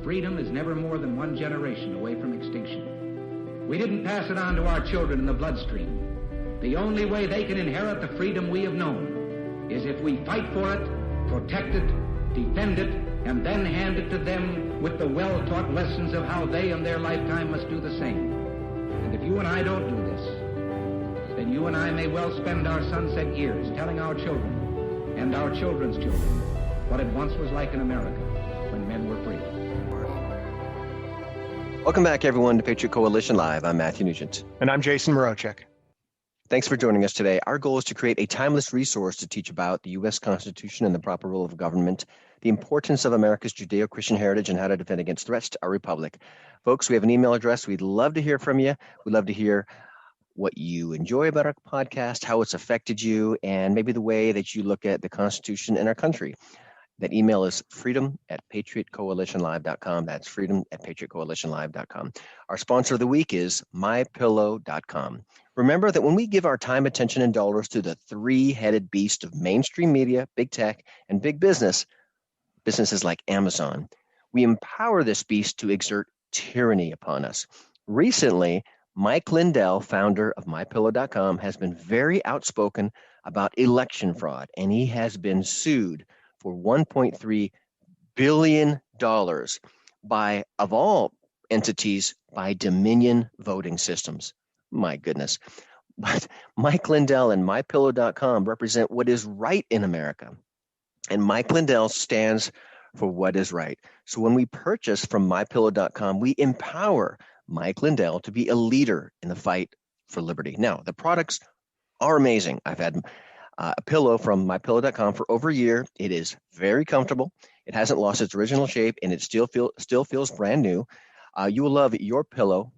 freedom is never more than one generation away from extinction. We didn't pass it on to our children in the bloodstream. The only way they can inherit the freedom we have known is if we fight for it, protect it, defend it, and then hand it to them with the well-taught lessons of how they in their lifetime must do the same. And if you and I don't do this, then you and I may well spend our sunset years telling our children and our children's children what it once was like in America when men were free. Welcome back, everyone, to Patriot Coalition Live. I'm Matthew Nugent. And I'm Jason Morochek. Thanks for joining us today. Our goal is to create a timeless resource to teach about the U.S. Constitution and the proper rule of government, the importance of America's Judeo-Christian heritage, and how to defend against threats to our republic. Folks, we have an email address. We'd love to hear from you. We'd love to hear what you enjoy about our podcast, how it's affected you, and maybe the way that you look at the Constitution and our country. That email is freedom@patriotcoalitionlive.com. That's freedom@patriotcoalitionlive.com. Our sponsor of the week is mypillow.com. Remember that when we give our time, attention, and dollars to the three-headed beast of mainstream media, big tech, and big business, businesses like Amazon, we empower this beast to exert tyranny upon us. Recently, Mike Lindell, founder of mypillow.com, has been very outspoken about election fraud, and he has been sued for $1.3 billion by, of all entities, by Dominion Voting Systems. My goodness. But Mike Lindell and MyPillow.com represent what is right in America. And Mike Lindell stands for what is right. So when we purchase from MyPillow.com, we empower Mike Lindell to be a leader in the fight for liberty. Now, the products are amazing. I've had a pillow from MyPillow.com for over a year. It is very comfortable. It hasn't lost its original shape, and it still feels brand new. You will love your pillow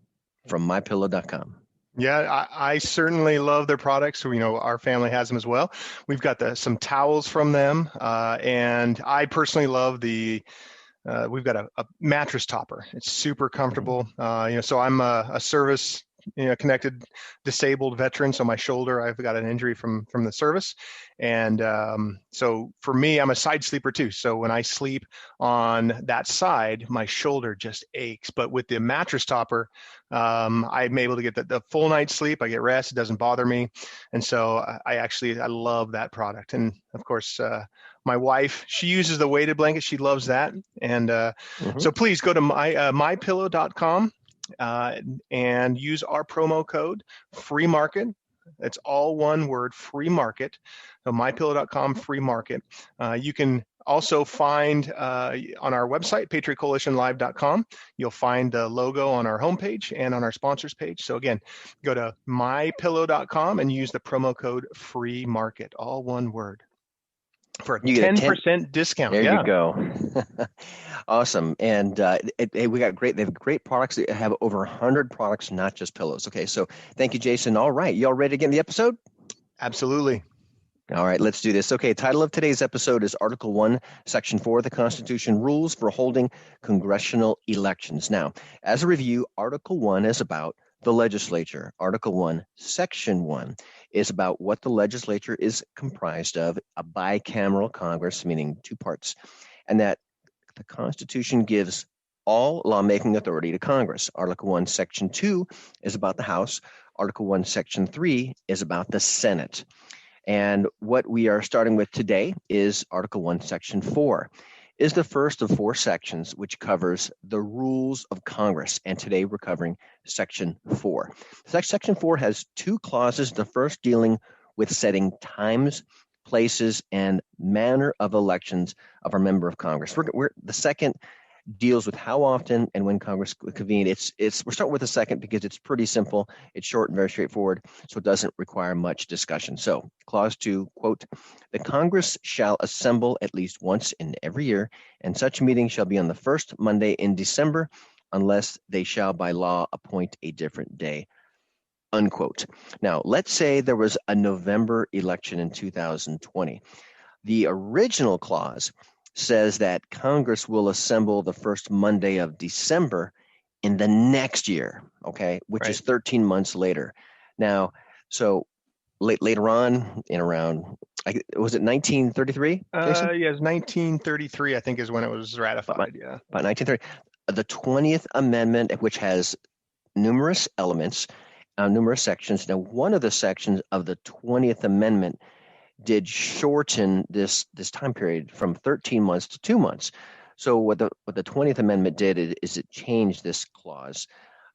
from MyPillow.com. Yeah, I certainly love their products. So, our family has them as well. We've got some towels from them, and I personally love we've got a mattress topper. It's super comfortable. So I'm a service connected disabled veteran. So my shoulder, I've got an injury from the service. And so for me, I'm a side sleeper too. So when I sleep on that side, my shoulder just aches. But with the mattress topper, I'm able to get the full night's sleep. I get rest. It doesn't bother me. And so I love that product. And of course, my wife, she uses the weighted blanket. She loves that. And so please go to mypillow.com. And use our promo code free market. It's all one word, free market. So mypillow.com, free market. You can also find on our website, patriotcoalitionlive.com, you'll find the logo on our homepage and on our sponsors page. So again, go to mypillow.com and use the promo code free market, all one word, for a 10% discount. There you go. Awesome. And they have great products. They have over 100 products, not just pillows. Okay, so thank you, Jason. All right, you all ready to get in the episode? Absolutely. All right, let's do this. Okay, title of today's episode is Article 1, Section 4 of the Constitution, Rules for Holding Congressional Elections. Now, as a review, Article 1 is about the legislature. Article 1, Section 1 is about what the legislature is comprised of, a bicameral Congress, meaning two parts, and that the Constitution gives all lawmaking authority to Congress. Article 1, Section 2 is about the House. Article 1, Section 3 is about the Senate. And what we are starting with today is Article 1, Section 4. Is the first of four sections, which covers the rules of Congress. And today we're covering Section 4. Section 4 has two clauses, the first dealing with setting times, places, and manner of elections of our member of Congress. The second deals with how often and when Congress convene. We're starting with the second because it's pretty simple. It's short and very straightforward, so it doesn't require much discussion. So, Clause 2, quote, the Congress shall assemble at least once in every year, and such meeting shall be on the first Monday in December, unless they shall by law appoint a different day, unquote. Now, let's say there was a November election in 2020. The original clause says that Congress will assemble the first Monday of December in the next year, okay, which is 13 months later. Now, so later on, in around, was it 1933? Yeah, it was 1933, I think, is when it was ratified. About 1930. the 20th Amendment, which has numerous elements, numerous sections. Now, one of the sections of the 20th Amendment did shorten this time period from 13 months to 2 months. So what the 20th Amendment did is it changed this clause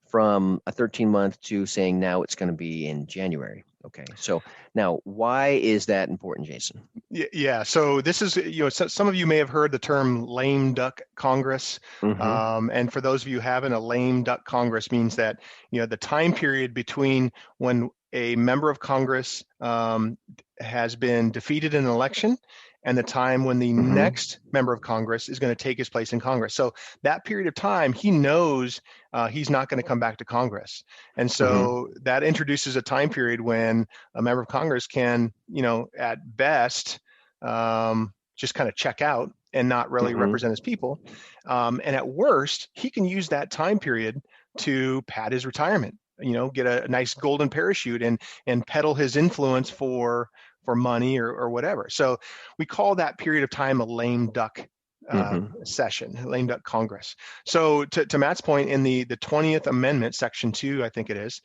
from a 13-month to saying now it's going to be in January. Okay, so now why is that important, Jason? Yeah. So this is, some of you may have heard the term lame duck Congress. And for those of you who haven't, a lame duck Congress means that, the time period between when a member of Congress has been defeated in an election and the time when the next member of Congress is going to take his place in Congress. So that period of time, he knows he's not going to come back to Congress. And so that introduces a time period when a member of Congress can, at best, just kind of check out and not really represent his people. And at worst, he can use that time period to pad his retirement, get a nice golden parachute and peddle his influence for money or whatever. So we call that period of time a lame duck session, lame duck Congress. So to Matt's point, in the 20th Amendment, Section 2, I think it is,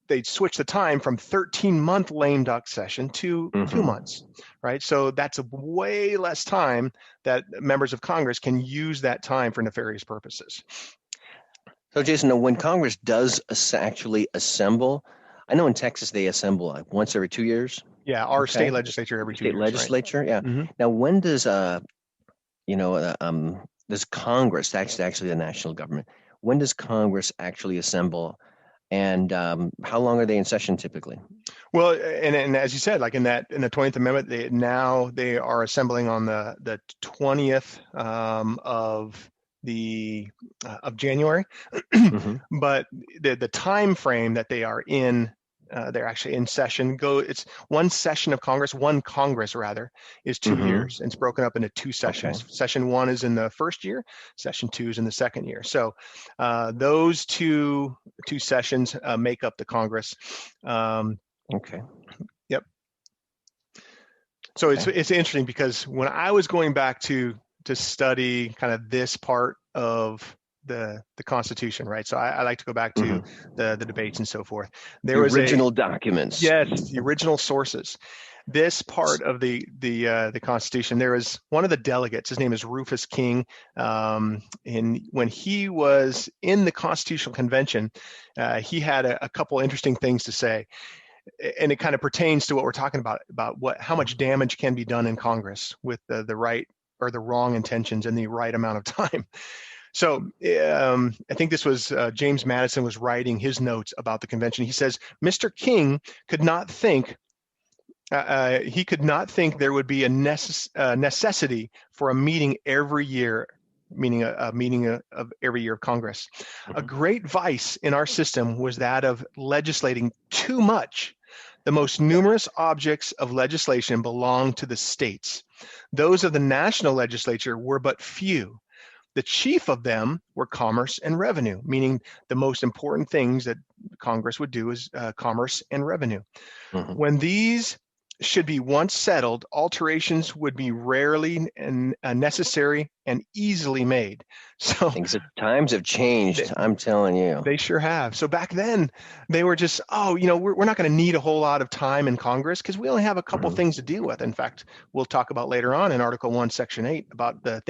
they switch the time from 13-month lame duck session to 2 months, right? So that's a way less time that members of Congress can use that time for nefarious purposes. So Jason, when Congress does actually assemble, I know in Texas they assemble like once every 2 years. Yeah, our state legislature every 2 years. State legislature, right? Yeah. Now, when does does Congress, that's actually the national government, when does Congress actually assemble, and how long are they in session typically? Well, and as you said, like in the 20th Amendment, they are assembling on the 20th of January, but the time frame that they are in, they're actually in session. It's one session of Congress, is 2 years, and it's broken up into 2 sessions. Okay. Session 1 is in the first year, session 2 is in the second year. So those two sessions make up the Congress. Okay. Yep. So it's interesting because when I was going back to study kind of this part of the Constitution, right? So I like to go back to the debates and so forth. There was original documents. Yes, the original sources. This part of the Constitution, there is one of the delegates. His name is Rufus King. When he was in the Constitutional Convention, he had a couple interesting things to say. And it kind of pertains to what we're talking about how much damage can be done in Congress with the right or the wrong intentions in the right amount of time. So I think this was James Madison was writing his notes about the convention. He says, Mr. King could not think there would be a necessity for a meeting every year, meaning a meeting of every year of Congress. A great vice in our system was that of legislating too much. The most numerous objects of legislation belong to the states. Those of the national legislature were but few. The chief of them were commerce and revenue, meaning the most important things that Congress would do is commerce and revenue. When these should be once settled, alterations would be rarely and necessary and easily made. So times have changed. I'm telling you, they sure have. So back then, they were just, we're not going to need a whole lot of time in Congress because we only have a couple things to deal with. In fact, we'll talk about later on in Article 1, Section 8 about the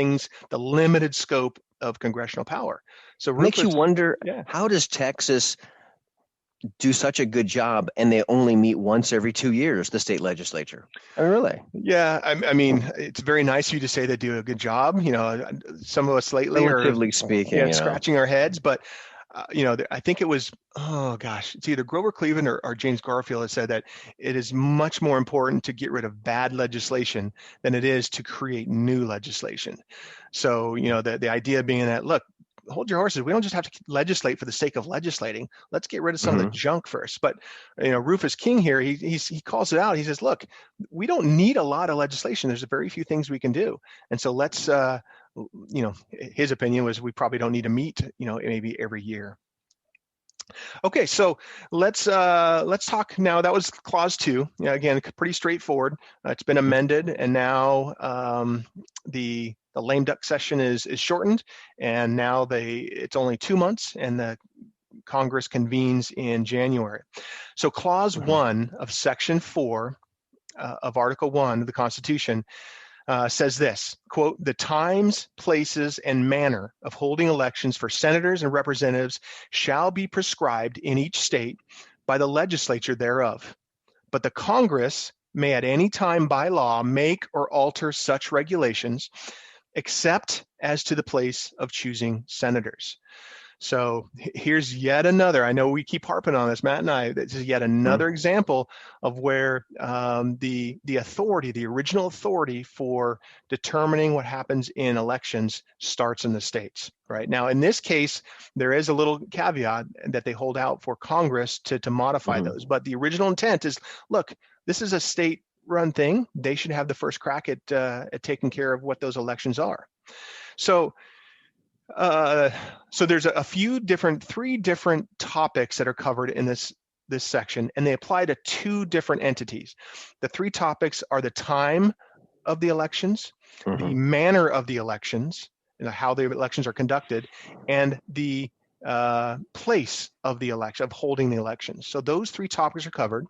limited scope of congressional power. So makes you wonder, how does Texas do such a good job and they only meet once every 2 years, the state legislature? Oh, really? Yeah, I mean, it's very nice of you to say they do a good job. Some of us lately relatively speaking, scratching our heads, but I think it was, it's either Grover Cleveland or James Garfield that said that it is much more important to get rid of bad legislation than it is to create new legislation. So, the idea being that, look, hold your horses. We don't just have to legislate for the sake of legislating. Let's get rid of some of the junk first. But Rufus King here, he calls it out. He says, look, we don't need a lot of legislation. There's very few things we can do. And so let's, his opinion was we probably don't need to meet, maybe every year. Okay, so let's talk now. That was clause 2. Yeah, again, pretty straightforward. It's been amended, and now the lame duck session is shortened, and now it's only 2 months, and the Congress convenes in January. So clause 1 of section 4 of Article 1 of the Constitution says this, quote, "The times, places, and manner of holding elections for senators and representatives shall be prescribed in each state by the legislature thereof. But the Congress may at any time by law make or alter such regulations, except as to the place of choosing senators." So here's yet another, I know we keep harping on this, Matt and I, this is yet another example of where the authority, the original authority for determining what happens in elections starts in the states, right? Now, in this case, there is a little caveat that they hold out for Congress to modify those, but the original intent is, look, this is a state-run thing. They should have the first crack at taking care of what those elections are. So there's three different topics that are covered in this section, and they apply to 2 different entities. The 3 topics are the time of the elections, the manner of the elections, how the elections are conducted, and the place of the election, of holding the elections. So those 3 topics are covered,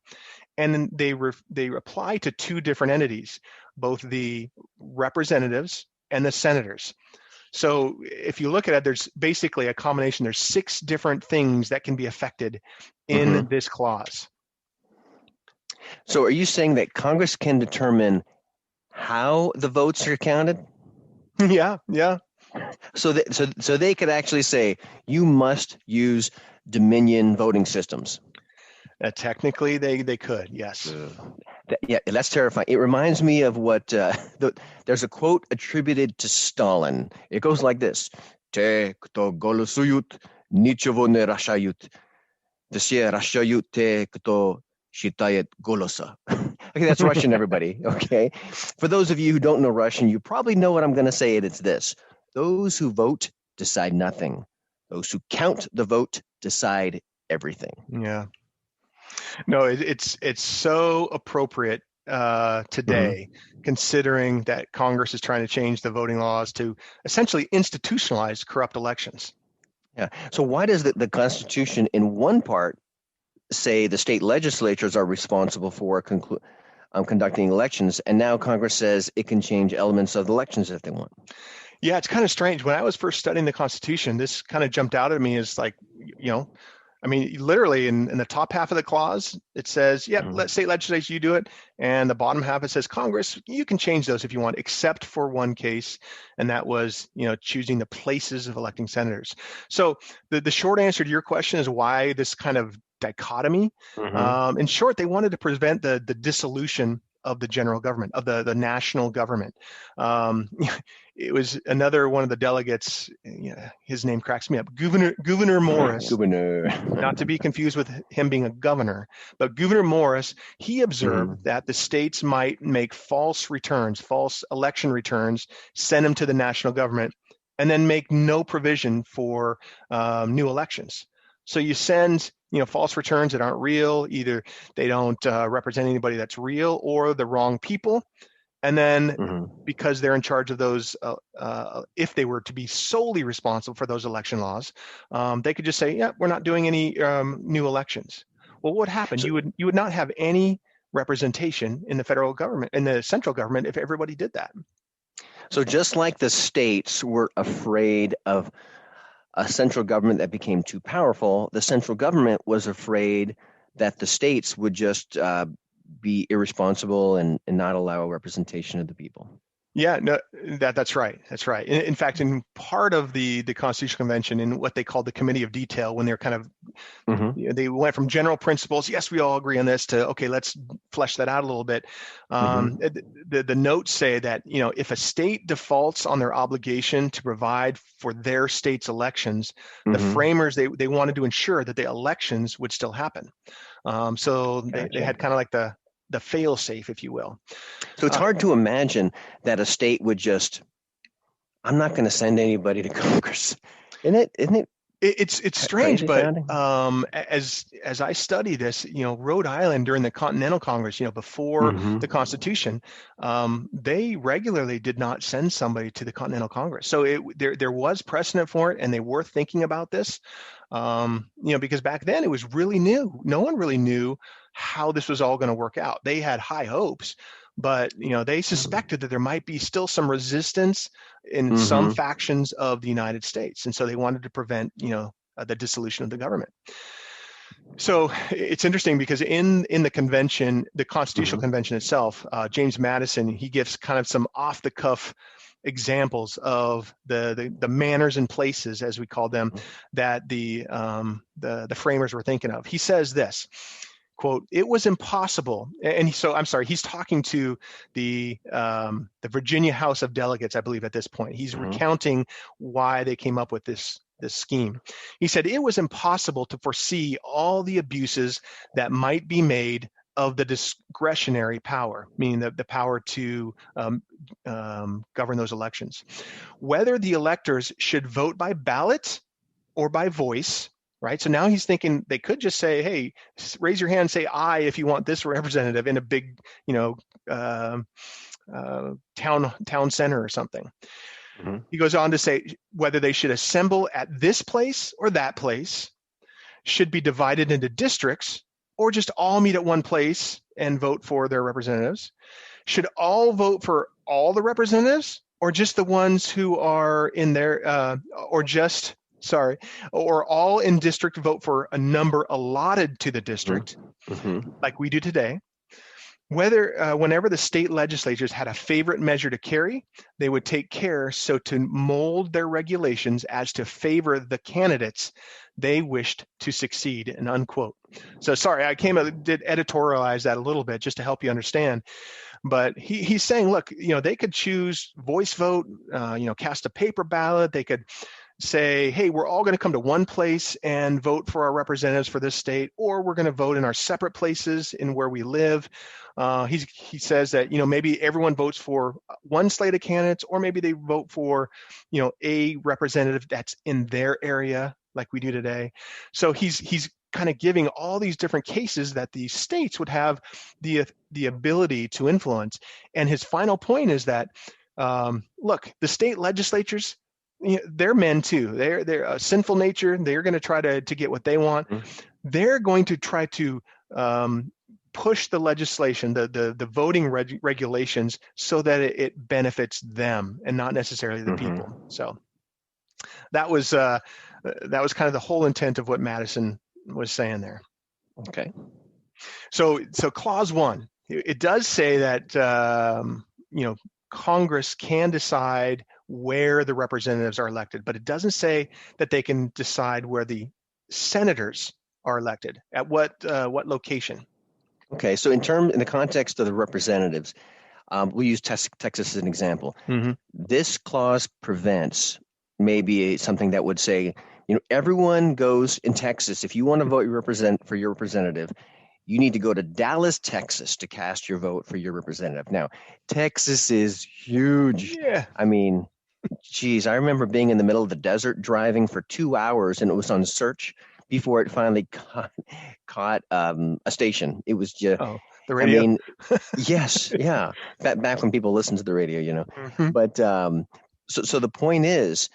and then they apply to 2 different entities, both the representatives and the senators. So if you look at it, there's basically a combination. There's 6 different things that can be affected in this clause. So are you saying that Congress can determine how the votes are counted? Yeah. So they could actually say, you must use Dominion voting systems. Technically, they could, yes. Yeah, that's terrifying. It reminds me of what there's a quote attributed to Stalin. It goes like this: "Te kto голосуют, ничего не решают. Все решают те, кто считает голоса." Okay, that's Russian, everybody. Okay, for those of you who don't know Russian, you probably know what I'm going to say. It's this: those who vote decide nothing. Those who count the vote decide everything. Yeah. No, it's so appropriate today, considering that Congress is trying to change the voting laws to essentially institutionalize corrupt elections. Yeah. So why does the Constitution, in one part, say the state legislatures are responsible for conducting elections, and now Congress says it can change elements of the elections if they want? Yeah, it's kind of strange. When I was first studying the Constitution, this kind of jumped out at me as like, I mean, literally in the top half of the clause, it says, let state legislature, you do it. And the bottom half, it says, Congress, you can change those if you want, except for one case. And that was, choosing the places of electing senators. So the short answer to your question is why this kind of dichotomy. In short, they wanted to prevent the dissolution of the general government, of the national government. It was another one of the delegates, his name cracks me up, Gouverneur Morris. Not to be confused with him being a governor, but Gouverneur Morris, he observed that the states might make false election returns, send them to the national government, and then make no provision for new elections. So you send false returns that aren't real. Either they don't represent anybody that's real, or the wrong people. And then because they're in charge of those, if they were to be solely responsible for those election laws, they could just say, we're not doing any new elections. Well, what would happen? You would not have any representation in the federal government, in the central government, if everybody did that. So just like the states were afraid of a central government that became too powerful, the central government was afraid that the states would just be irresponsible and not allow representation of the people. Yeah, no, that's right. That's right. In fact, in part of the Constitutional Convention, in what they called the Committee of Detail, when they're kind of, they went from general principles, yes, we all agree on this, to, okay, let's flesh that out a little bit. The notes say that, if a state defaults on their obligation to provide for their state's elections, the framers, they wanted to ensure that the elections would still happen. So they had kind of like the fail-safe, if you will. So it's hard to imagine that a state would just, I'm not going to send anybody to Congress. Isn't it It's strange, Crazy but sounding. as I study this, Rhode Island during the Continental Congress, before Mhm. the Constitution, they regularly did not send somebody to the Continental Congress. So there was precedent for it, and they were thinking about this, because back then it was really new. No one really knew how this was all going to work out. They had high hopes, but they suspected that there might be still some resistance in some Mhm. factions of the United States, and so they wanted to prevent the dissolution of the government. So it's interesting because in the convention, the Constitutional Mhm. Convention itself, James Madison, he gives kind of some off the cuff examples of the manners and places, as we call them, that the framers were thinking of. He says this, quote, "It was impossible," and so I'm sorry, he's talking to the Virginia House of Delegates, I believe, at this point. He's Mhm. recounting why they came up with this scheme. He said, "It was impossible to foresee all the abuses that might be made of the discretionary power," meaning the power to govern those elections. "Whether the electors should vote by ballot or by voice," right? So now he's thinking they could just say, "Hey, raise your hand, say aye if you want this representative in a big, town center or something." Mhm. He goes on to say whether they should assemble at this place or that place, should be divided into districts, or just all meet at one place and vote for their representatives, should all vote for all the representatives, or just the ones who are in their, or all in district vote for a number allotted to the district, Mhm. like we do today. Whether whenever the state legislatures had a favorite measure to carry, they would take care so to mold their regulations as to favor the candidates they wished to succeed, and unquote. So sorry, I did editorialize that a little bit just to help you understand. But he's saying, look, they could choose voice vote, cast a paper ballot. They could say, hey, we're all going to come to one place and vote for our representatives for this state, or we're going to vote in our separate places in where we live. He says that, maybe everyone votes for one slate of candidates, or maybe they vote for, a representative that's in their area like we do today. So he's kind of giving all these different cases that the states would have the ability to influence. And his final point is that, look, the state legislatures, they're men too. They're a sinful nature. They're going to try to get what they want. Mhm. They're going to try to push the legislation, the voting regulations, so that it benefits them and not necessarily the people. So that was kind of the whole intent of what Madison was saying there. Okay. So clause 1, it does say that Congress can decide where the representatives are elected, but it doesn't say that they can decide where the senators are elected, at what location. Okay. So in the context of the representatives, we'll use Texas as an example. Mm-hmm. This clause prevents maybe something that would say, everyone goes in Texas. If you want to vote for your representative, you need to go to Dallas, Texas to cast your vote for your representative. Now, Texas is huge. Yeah. I mean, geez, I remember being in the middle of the desert driving for 2 hours, and it was on search before it finally caught a station. It was just, the radio. I mean, yes, yeah. Back when people listened to the radio, Mm-hmm. But so the point is,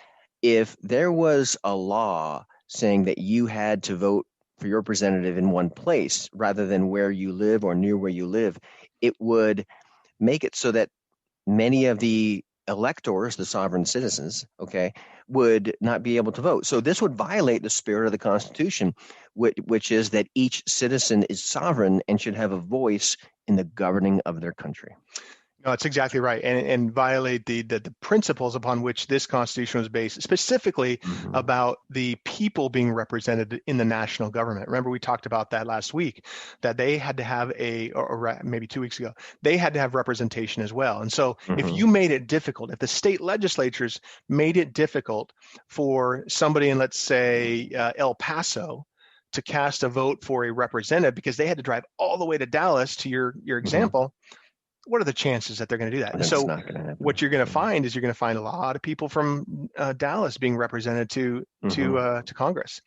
if there was a law saying that you had to vote for your representative in one place rather than where you live or near where you live, it would make it so that many of the electors, the sovereign citizens, would not be able to vote. So this would violate the spirit of the Constitution, which is that each citizen is sovereign and should have a voice in the governing of their country. No, that's exactly right, and violate the principles upon which this Constitution was based, specifically about the people being represented in the national government. Remember, we talked about that last week, that they had to have or maybe 2 weeks ago, they had to have representation as well. And so if you made it difficult, if the state legislatures made it difficult for somebody in, let's say, El Paso to cast a vote for a representative because they had to drive all the way to Dallas, to your example, what are the chances that they're going to do that? That's So not going to happen. what you're going to find is you're going to find a lot of people from Dallas being represented to Congress.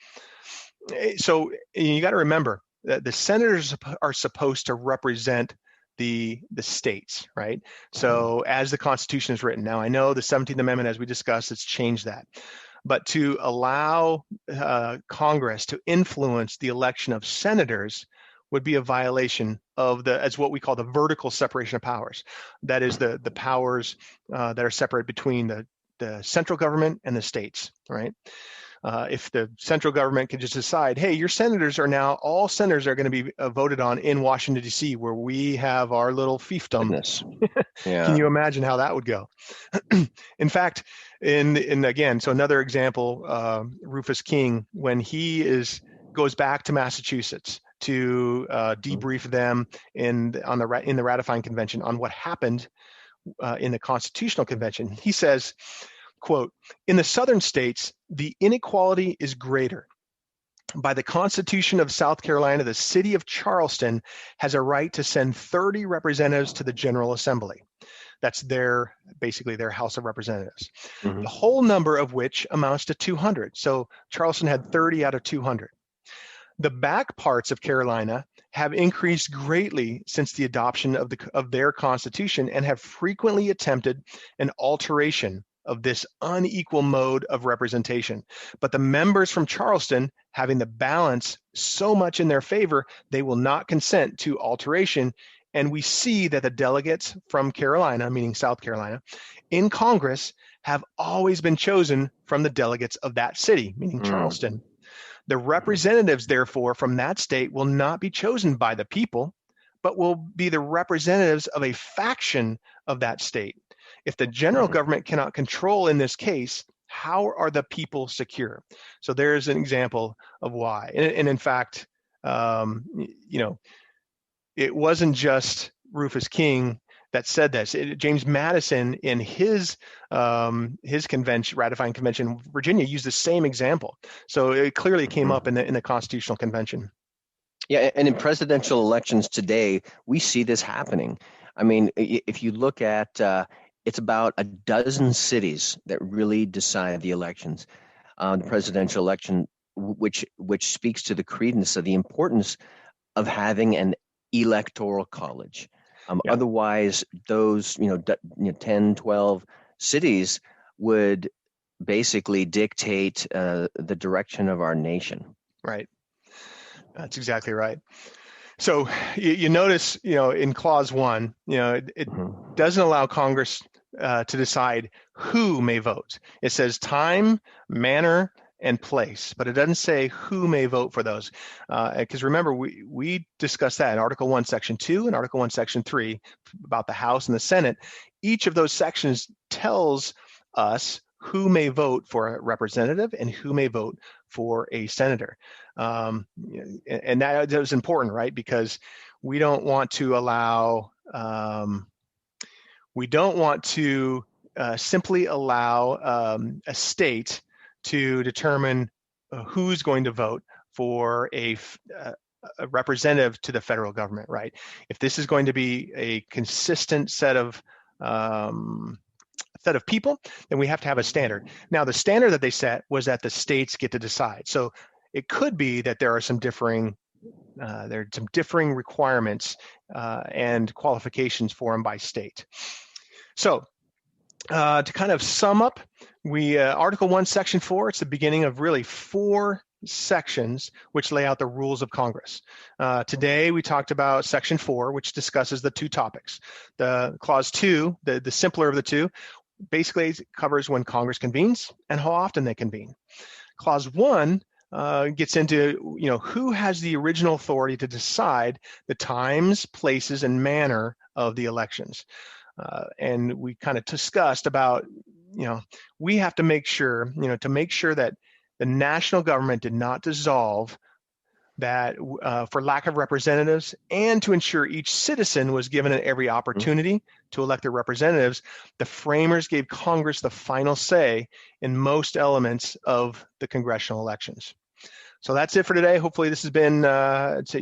So you got to remember that the senators are supposed to represent the states, right? So as the Constitution is written, now I know the 17th Amendment, as we discussed, it's changed that. But to allow Congress to influence the election of senators would be a violation of as what we call the vertical separation of powers. That is the powers that are separate between the central government and the states, right? If the central government can just decide, hey, your senators are now, all senators are going to be voted on in Washington, D.C., where we have our little fiefdom. Yeah. Can you imagine how that would go? In fact, in again, so another example, Rufus King, when he goes back to Massachusetts to debrief them in the ratifying convention on what happened in the Constitutional Convention, he says, quote, "In the southern states, the inequality is greater. By the Constitution of South Carolina, the city of Charleston has a right to send 30 representatives to the General Assembly." That's basically their House of Representatives. The whole number of which amounts to 200. So Charleston had 30 out of 200. The back parts of Carolina have increased greatly since the adoption of their Constitution and have frequently attempted an alteration of this unequal mode of representation. But the members from Charleston, having the balance so much in their favor, they will not consent to alteration. And we see that the delegates from Carolina, meaning South Carolina, in Congress have always been chosen from the delegates of that city, meaning Charleston. The representatives, therefore, from that state will not be chosen by the people, but will be the representatives of a faction of that state. If the general government cannot control in this case, how are the people secure? So there's an example of why. And in fact, it wasn't just Rufus King that said this. James Madison, in his convention, ratifying convention in Virginia, used the same example. So it clearly came up in the Constitutional Convention. Yeah, and in presidential elections today, we see this happening. I mean, if you look at, it's about a dozen cities that really decide the elections, the presidential election, which speaks to the credence of the importance of having an electoral college. Otherwise, those 10, 12 cities would basically dictate the direction of our nation. Right. That's exactly right. So you notice, in Clause 1, it doesn't allow Congress to decide who may vote. It says time, manner, and place, but it doesn't say who may vote for those. Because remember, we discussed that in Article 1, Section 2 and Article 1, Section 3 about the House and the Senate. Each of those sections tells us who may vote for a representative and who may vote for a senator. And that is important, right? Because we don't want to allow, simply allow a state to determine who's going to vote for a representative to the federal government, right? If this is going to be a consistent set of people, then we have to have a standard. Now, the standard that they set was that the states get to decide. So it could be that there are some differing requirements and qualifications for them by state. So to kind of sum up, Article 1, Section 4, it's the beginning of really 4 sections which lay out the rules of Congress. Today we talked about Section 4, which discusses the 2 topics. The Clause 2, the simpler of the 2, basically covers when Congress convenes and how often they convene. Clause 1 gets into who has the original authority to decide the times, places, and manner of the elections. And we kind of discussed about, we have to make sure, that the national government did not dissolve, that for lack of representatives, and to ensure each citizen was given every opportunity to elect their representatives, the framers gave Congress the final say in most elements of the congressional elections. So that's it for today. Hopefully this has been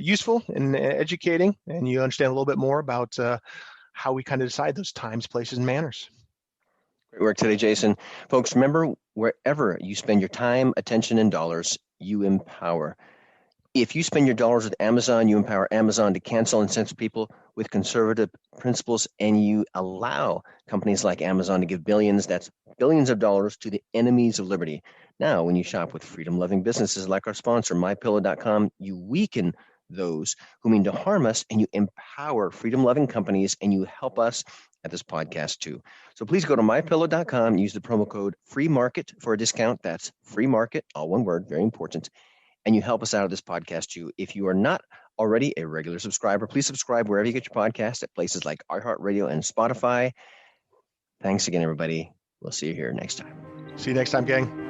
useful and educating, and you understand a little bit more about how we kind of decide those times, places, and manners. Great work today, Jason. Folks, remember, wherever you spend your time, attention, and dollars, you empower. If you spend your dollars with Amazon, you empower Amazon to cancel and censor people with conservative principles, and you allow companies like Amazon to give billions, that's billions of dollars, to the enemies of liberty. Now, when you shop with freedom-loving businesses like our sponsor, MyPillow.com, you weaken those who mean to harm us, and you empower freedom-loving companies, and you help us at this podcast too. So please go to MyPillow.com, use the promo code FREEMARKET for a discount. That's FREEMARKET, all one word, very important. And you help us out of this podcast too. If you are not already a regular subscriber, please subscribe wherever you get your podcast at places like iHeartRadio and Spotify. Thanks again, everybody. We'll see you here next time. See you next time, gang.